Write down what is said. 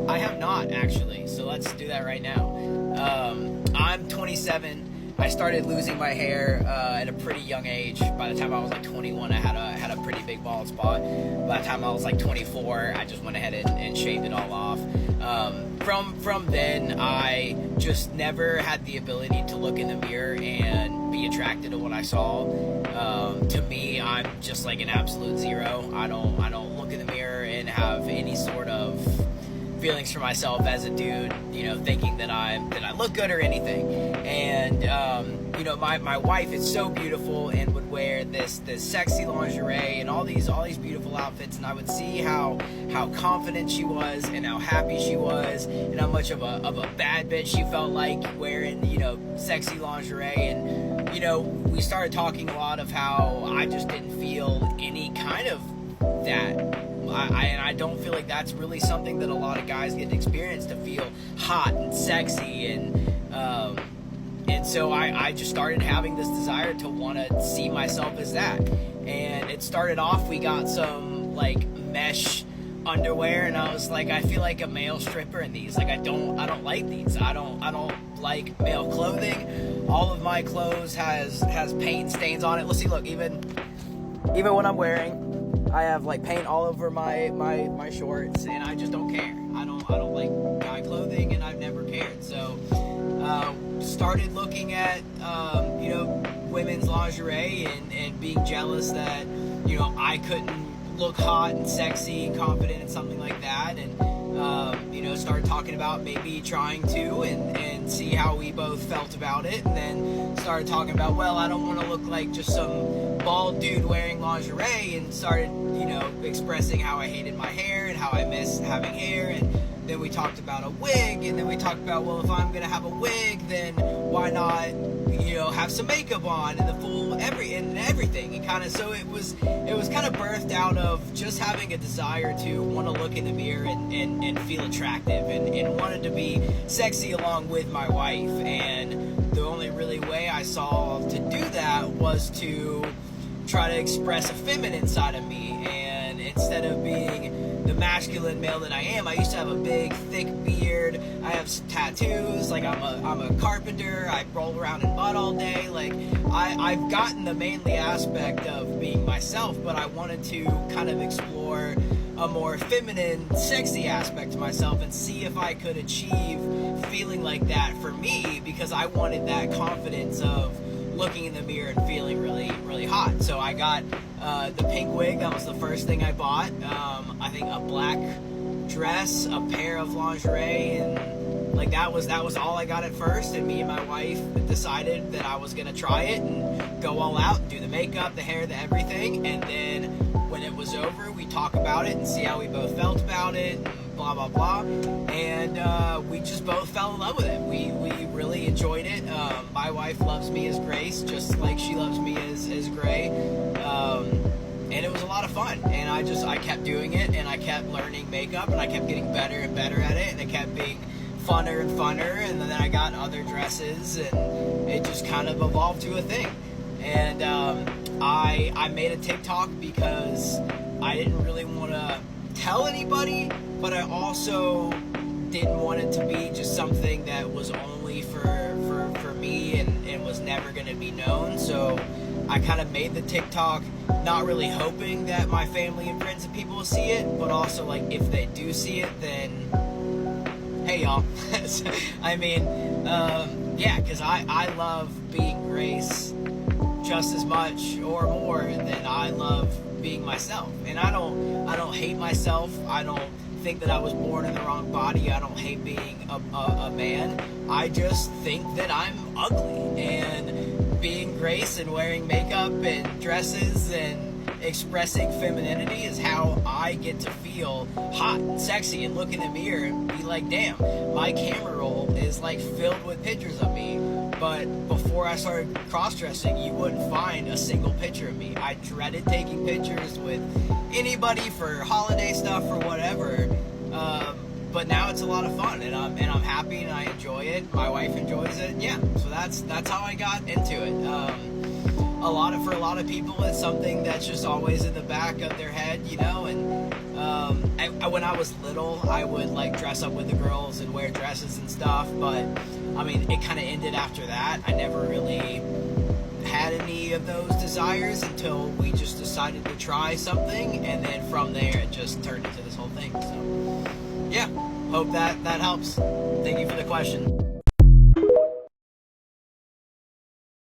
I have not, actually, so let's do that right now. I'm 27. I started losing my hair at a pretty young age. By the time I was like 21, I had a pretty big bald spot. By the time I was like 24, I just went ahead and shaved it all off. From then, I just never had the ability to look in the mirror and be attracted to what I saw. To me, I'm just like an absolute zero. I don't look in the mirror and have any sort of feelings for myself as a dude, thinking that I look good or anything. And my wife is so beautiful and would wear this sexy lingerie and all these beautiful outfits, and I would see how confident she was and how happy she was and how much of a bad bitch she felt like wearing sexy lingerie. And we started talking a lot of how I just didn't feel any kind of that. I don't feel like that's really something that a lot of guys get to experience, to feel hot and sexy, and so I just started having this desire to want to see myself as that. And it started off, we got some like mesh underwear, and I was like, I feel like a male stripper in these. Like I don't like these. I don't like male clothing. All of my clothes has paint stains on it. Let's see, look, even what I'm wearing, I have like paint all over my shorts, and I just don't care. I don't like guy clothing, and I've never cared. So started looking at women's lingerie and being jealous that I couldn't look hot and sexy and confident and something like that, and started talking about maybe trying to and see how we both felt about it. And then started talking about, well, I don't want to look like just some bald dude wearing lingerie, and started expressing how I hated my hair and how I missed having hair. And then we talked about a wig, and then we talked about, well, if I'm gonna have a wig, then why not have some makeup on and the full everything. And kind of, so it was kind of birthed out of just having a desire to want to look in the mirror and feel attractive and wanted to be sexy along with my wife. And the only really way I saw to do that was to try to express a feminine side of me. And instead of being the masculine male that I am, I used to have a big thick beard, I have some tattoos, like I'm a carpenter, I roll around in mud all day. Like I've gotten the manly aspect of being myself, but I wanted to kind of explore a more feminine, sexy aspect to myself and see if I could achieve feeling like that for me, because I wanted that confidence of looking in the mirror and feeling really, really hot. So I got the pink wig. That was the first thing I bought. I think a black dress, a pair of lingerie, and like that was all I got at first. And me and my wife decided that I was gonna try it and go all out and do the makeup, the hair, the everything. And then when it was over, we talk about it and see how we both felt about it, and blah blah blah. And we just both fell in love with it. We really enjoyed it. My wife loves me as Grace, just like she loves me as Gray. And it was a lot of fun, and I kept doing it, and I kept learning makeup, and I kept getting better and better at it, and it kept being funner and funner. And then I got other dresses, and it just kind of evolved to a thing. And I made a TikTok because I didn't really want to tell anybody, but I also didn't want it to be just something that was only for me and was never going to be known. So I kind of made the TikTok not really hoping that my family and friends and people will see it, but also like if they do see it, then hey y'all. I mean, yeah, because I love being Grace just as much or more than I love being myself. And I don't hate myself. I don't think that I was born in the wrong body. I don't hate being a man. I just think that I'm ugly, and being Grace and wearing makeup and dresses and expressing femininity is how I get to feel hot and sexy and look in the mirror and be like, damn, my camera roll is like filled with pictures of me. But before I started cross-dressing, you wouldn't find a single picture of me. I dreaded taking pictures with anybody for holiday stuff or whatever. But now it's a lot of fun, and I'm happy and I enjoy it. My wife enjoys it. Yeah, so that's how I got into it. for a lot of people, it's something that's just always in the back of their head, you know. And when I was little, I would like dress up with the girls and wear dresses and stuff, but I mean, it kind of ended after that. I never really had any of those desires until we just decided to try something, and then from there it just turned into this whole thing. So yeah, hope that helps. Thank you for the question.